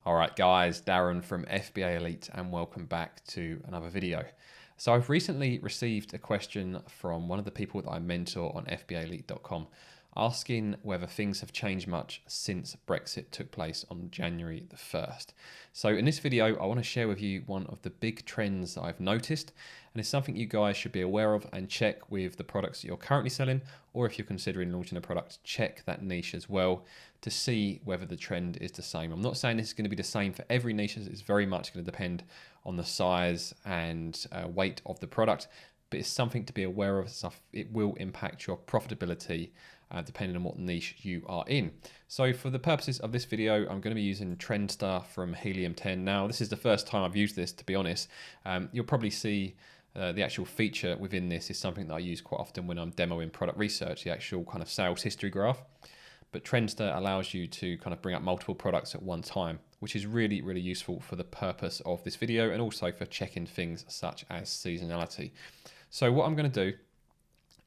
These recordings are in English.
Alright guys, Darren from FBA Elite and welcome back to another video. So I've recently received a question from one of the people that I mentor on FBAElite.com asking whether things have changed much since Brexit took place on January the 1st. So in this video, I want to share with you one of the big trends that I've noticed, and it's something you guys should be aware of and check with the products that you're currently selling, or if you're considering launching a product, check that niche as well to see whether the trend is the same. I'm not saying this is going to be the same for every niche, it's very much going to depend on the size and weight of the product, but it's something to be aware of. It will impact your profitability depending on what niche you are in. So for the purposes of this video, I'm going to be using Trendstar from Helium 10. Now, this is the first time I've used this, to be honest. You'll probably see the actual feature within this is something that I use quite often when I'm demoing product research, the actual kind of sales history graph. But Trendstar allows you to kind of bring up multiple products at one time, which is really, really useful for the purpose of this video and also for checking things such as seasonality. So what I'm going to do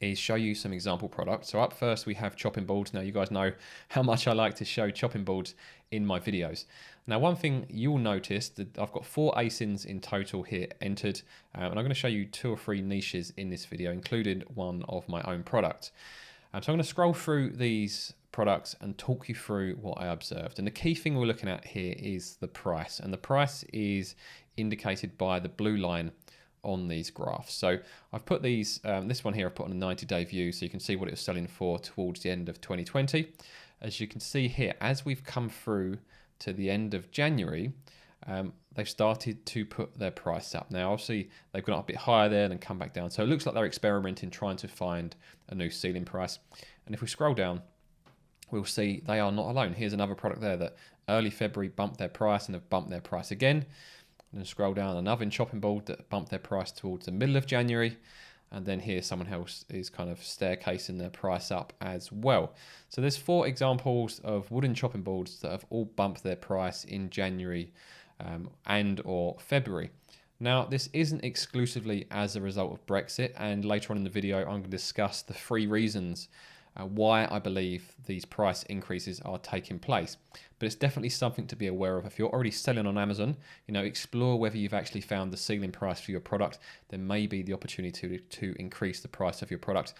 is show you some example products. So up first we have chopping boards. Now you guys know how much I like to show chopping boards in my videos. Now one thing you'll notice that I've got 4 ASINs in total here entered, and I'm going to show you 2 or 3 niches in this video, including one of my own products. So I'm going to scroll through these products and talk you through what I observed. And the key thing we're looking at here is the price, and the price is indicated by the blue line on these graphs. So I've put these, this one here I've put on a 90-day view so you can see what it was selling for towards the end of 2020. As you can see here, as we've come through to the end of January, they've started to put their price up. Now obviously they've gone up a bit higher there and come back down. So it looks like they're experimenting, trying to find a new ceiling price. And if we scroll down, we'll see they are not alone. Here's another product there that early February bumped their price and have bumped their price again. And then scroll down, another chopping board that bumped their price towards the middle of January. And then here someone else is kind of staircasing their price up as well. So there's 4 examples of wooden chopping boards that have all bumped their price in January and or February. Now this isn't exclusively as a result of Brexit, and later on in the video I'm going to discuss the 3 reasons why I believe these price increases are taking place. But it's definitely something to be aware of. If you're already selling on Amazon, explore whether you've actually found the ceiling price for your product. There may be the opportunity to increase the price of your product.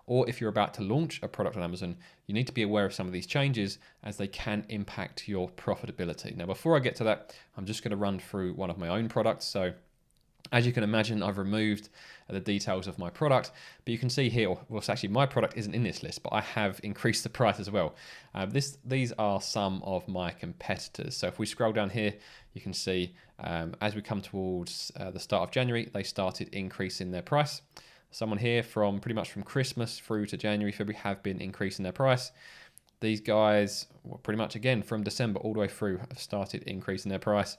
Or if you're about to launch a product on Amazon, you need to be aware of some of these changes as they can impact your profitability. Now, before I get to that, I'm just going to run through one of my own products. So as you can imagine, I've removed the details of my product, but you can see here, well, actually my product isn't in this list, but I have increased the price as well. These are some of my competitors. So if we scroll down here, you can see as we come towards the start of January, they started increasing their price. Someone here from pretty much from Christmas through to January, February have been increasing their price. These guys, well, pretty much again from December all the way through, have started increasing their price.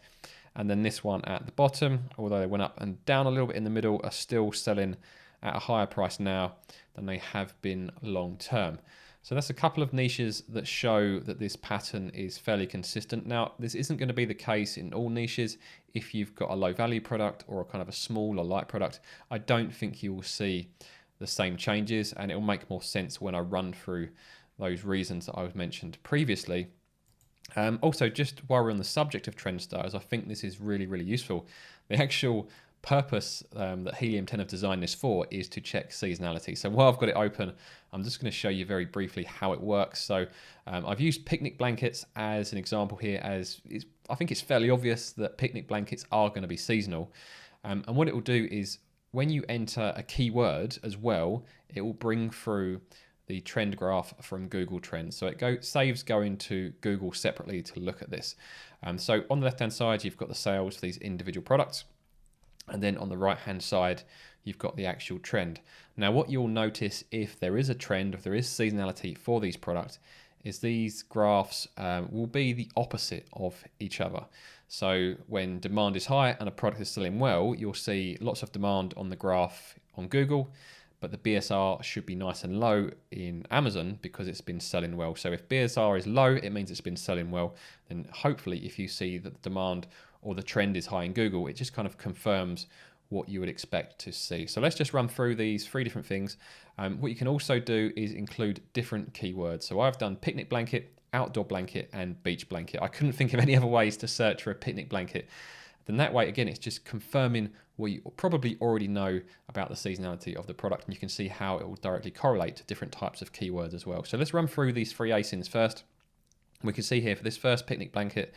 And then this one at the bottom, although they went up and down a little bit in the middle, are still selling at a higher price now than they have been long term. So that's a couple of niches that show that this pattern is fairly consistent. Now, this isn't going to be the case in all niches. If you've got a low value product or a kind of a small or light product, I don't think you will see the same changes, and it will make more sense when I run through those reasons that I mentioned previously. Also, just while we're on the subject of Trendstar, as I think this is really, really useful, the actual purpose that Helium 10 have designed this for is to check seasonality. So while I've got it open, I'm just going to show you very briefly how it works. So I've used picnic blankets as an example here, as I think it's fairly obvious that picnic blankets are going to be seasonal. And what it will do is when you enter a keyword as well, it will bring through the trend graph from Google Trends. So it saves going to Google separately to look at this. So on the left-hand side, you've got the sales for these individual products. And then on the right-hand side, you've got the actual trend. Now, what you'll notice if there is a trend, if there is seasonality for these products, is these graphs will be the opposite of each other. So when demand is high and a product is selling well, you'll see lots of demand on the graph on Google, but the BSR should be nice and low in Amazon because it's been selling well. So if BSR is low, it means it's been selling well. Then hopefully if you see that the demand or the trend is high in Google, it just kind of confirms what you would expect to see. So let's just run through these 3 different things. What you can also do is include different keywords. So I've done picnic blanket outdoor blanket and beach blanket. I couldn't think of any other ways to search for a picnic blanket. Then that way, again, it's just confirming what you probably already know about the seasonality of the product, and you can see how it will directly correlate to different types of keywords as well. So let's run through these 3 ASINs first. We can see here for this first picnic blanket,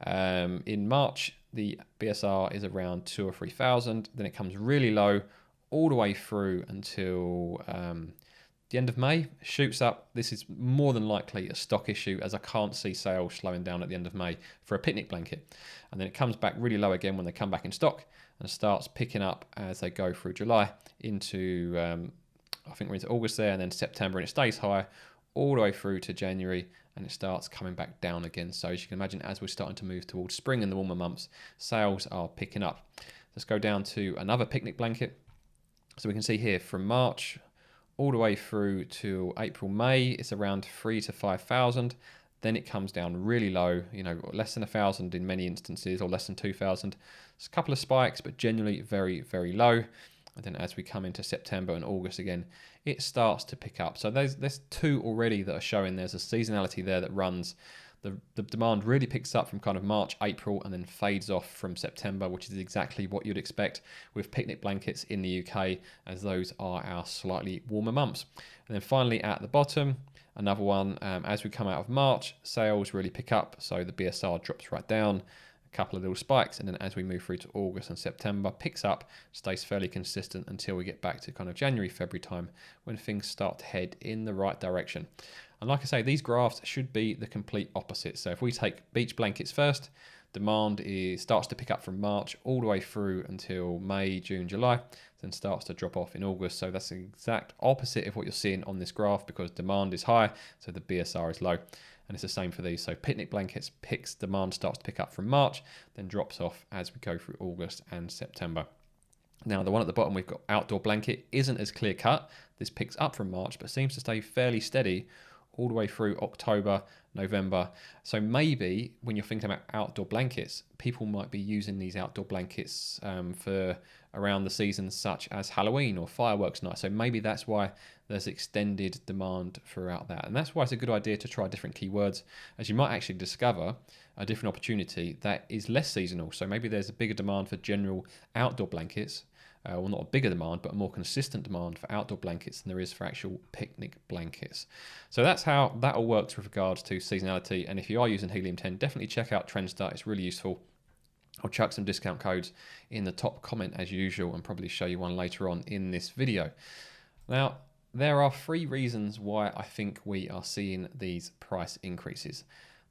in March, the BSR is around 2,000 or 3,000. Then it comes really low all the way through until the end of May, shoots up. This is more than likely a stock issue, as I can't see sales slowing down at the end of May for a picnic blanket. And then it comes back really low again when they come back in stock, and starts picking up as they go through July into, I think we're into August there, and then September, and it stays high all the way through to January, and it starts coming back down again. So as you can imagine, as we're starting to move towards spring and the warmer months, sales are picking up. Let's go down to another picnic blanket. So we can see here from March all the way through to April, May, it's around 3,000 to 5,000. Then it comes down really low, less than 1,000 in many instances, or less than 2,000. It's a couple of spikes, but generally very, very low. And then as we come into September and August again, it starts to pick up. So there's 2 already that are showing there's a seasonality there that runs. The demand really picks up from kind of March, April, and then fades off from September, which is exactly what you'd expect with picnic blankets in the UK, as those are our slightly warmer months. And then finally at the bottom, another one, as we come out of March, sales really pick up. So the BSR drops right down, a couple of little spikes, and then as we move through to August and September, picks up, stays fairly consistent until we get back to kind of January, February time, when things start to head in the right direction. And like I say, these graphs should be the complete opposite. So if we take beach blankets first, demand starts to pick up from March all the way through until May, June, July, then starts to drop off in August. So that's the exact opposite of what you're seeing on this graph, because demand is high, so the BSR is low. And it's the same for these. So picnic blankets demand starts to pick up from March, then drops off as we go through August and September. Now, the one at the bottom, we've got outdoor blanket, isn't as clear cut. This picks up from March, but seems to stay fairly steady all the way through October, November. So maybe when you're thinking about outdoor blankets, people might be using these outdoor blankets for around the seasons such as Halloween or fireworks night. So maybe that's why there's extended demand throughout that. And that's why it's a good idea to try different keywords, as you might actually discover a different opportunity that is less seasonal. So maybe there's a bigger demand for general outdoor blankets, well, not a bigger demand, but a more consistent demand for outdoor blankets than there is for actual picnic blankets. So that's how that all works with regards to seasonality. And if you are using Helium-10, definitely check out Trendstar. It's really useful. I'll chuck some discount codes in the top comment as usual, and probably show you one later on in this video. Now, there are 3 reasons why I think we are seeing these price increases.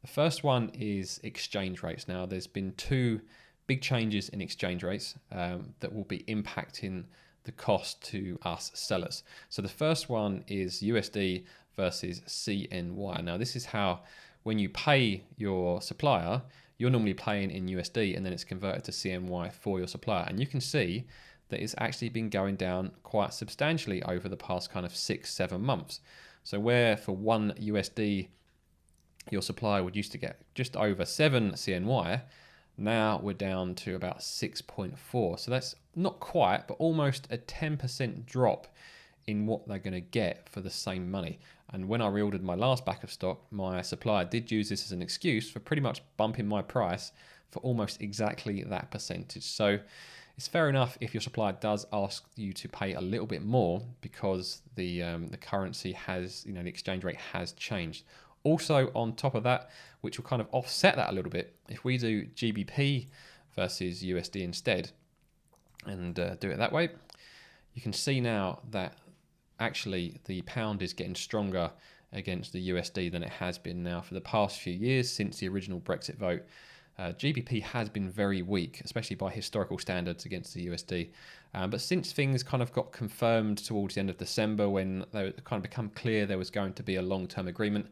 The first one is exchange rates. Now, there's been 2 big changes in exchange rates that will be impacting the cost to us sellers. So the first one is USD versus CNY. Now, this is how, when you pay your supplier, you're normally paying in USD, and then it's converted to CNY for your supplier. And you can see that it's actually been going down quite substantially over the past kind of 6-7 months. So where for 1 USD, your supplier would used to get just over 7 CNY, now we're down to about 6.4. So that's not quite, but almost a 10% drop in what they're going to get for the same money. And when I reordered my last batch of stock, my supplier did use this as an excuse for pretty much bumping my price for almost exactly that percentage. So it's fair enough if your supplier does ask you to pay a little bit more, because the currency has, the exchange rate has changed. Also, on top of that, which will kind of offset that a little bit, if we do GBP versus USD instead, and do it that way, you can see now that actually the pound is getting stronger against the USD than it has been now for the past few years since the original Brexit vote. GBP has been very weak, especially by historical standards, against the USD. But since things kind of got confirmed towards the end of December, when they kind of become clear there was going to be a long-term agreement,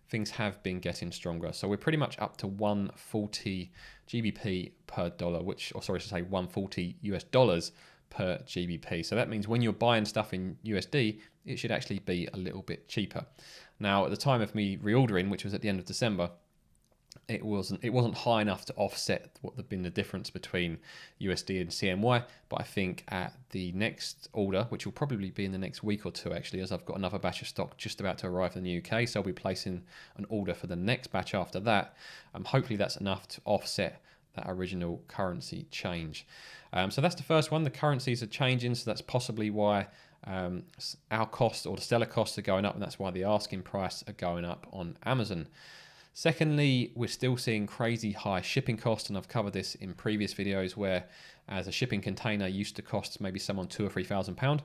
things have been getting stronger. So we're pretty much up to 140 GBP per dollar, sorry, 140 US dollars per GBP. So that means when you're buying stuff in USD, it should actually be a little bit cheaper. Now, at the time of me reordering, which was at the end of December, it wasn't high enough to offset what had been the difference between USD and CNY. But I think at the next order, which will probably be in the next week or two actually, as I've got another batch of stock just about to arrive in the UK, so I'll be placing an order for the next batch after that. Hopefully that's enough to offset that original currency change. So that's the first one. The currencies are changing, so that's possibly why our costs, or the seller costs, are going up, and that's why the asking price are going up on Amazon. Secondly, we're still seeing crazy high shipping costs, and I've covered this in previous videos, where as a shipping container used to cost maybe someone £2,000 or £3,000.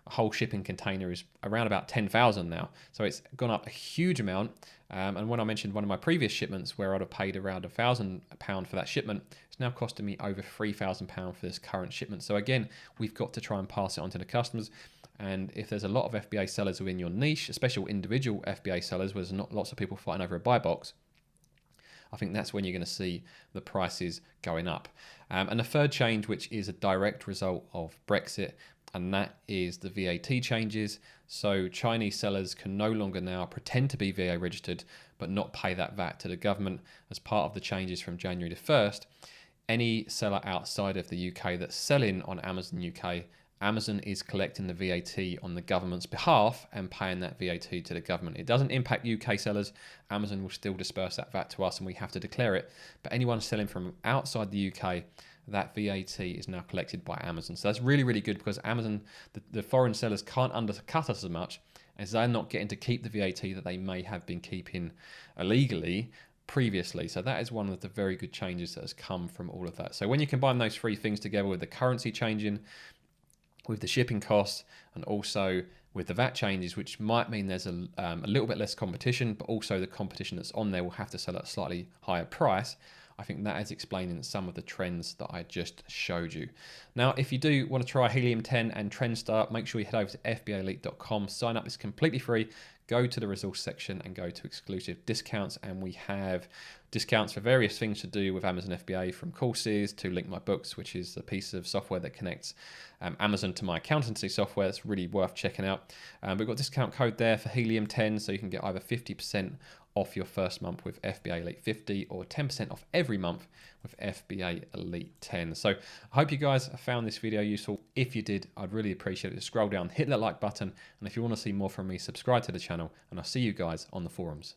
A whole shipping container is around about 10,000 now. So it's gone up a huge amount. And when I mentioned one of my previous shipments where I'd have paid around £1,000 for that shipment, it's now costing me over £3,000 for this current shipment. So again, we've got to try and pass it on to the customers. And if there's a lot of FBA sellers within your niche, especially individual FBA sellers, where there's not lots of people fighting over a buy box, I think that's when you're going to see the prices going up. And the third change, which is a direct result of Brexit, and that is the VAT changes. So Chinese sellers can no longer now pretend to be VA registered but not pay that VAT to the government. As part of the changes from January the 1st, any seller outside of the UK that's selling on Amazon UK, Amazon is collecting the VAT on the government's behalf and paying that VAT to the government. It doesn't impact UK sellers. Amazon will still disperse that VAT to us and we have to declare it. But anyone selling from outside the UK, that VAT is now collected by Amazon. So that's really, really good, because Amazon, the foreign sellers can't undercut us as much, as they're not getting to keep the VAT that they may have been keeping illegally previously. So that is one of the very good changes that has come from all of that. So when you combine those three things together, with the currency changing, with the shipping costs, and also with the VAT changes, which might mean there's a little bit less competition, but also the competition that's on there will have to sell at a slightly higher price. I think that is explaining some of the trends that I just showed you. Now, if you do want to try Helium 10 and TrendStar, make sure you head over to FBAelite.com, sign up, it's completely free. Go to the resource section and go to exclusive discounts, and we have discounts for various things to do with Amazon FBA, from courses to Link My Books, which is a piece of software that connects Amazon to my accountancy software. It's really worth checking out. We've got a discount code there for Helium 10, so you can get either 50% off your first month with FBA Elite 50 or 10% off every month with FBA Elite 10. So I hope you guys found this video useful. If you did, I'd really appreciate it. Scroll down, hit that like button, and if you want to see more from me, subscribe to the channel, and I'll see you guys on the forums.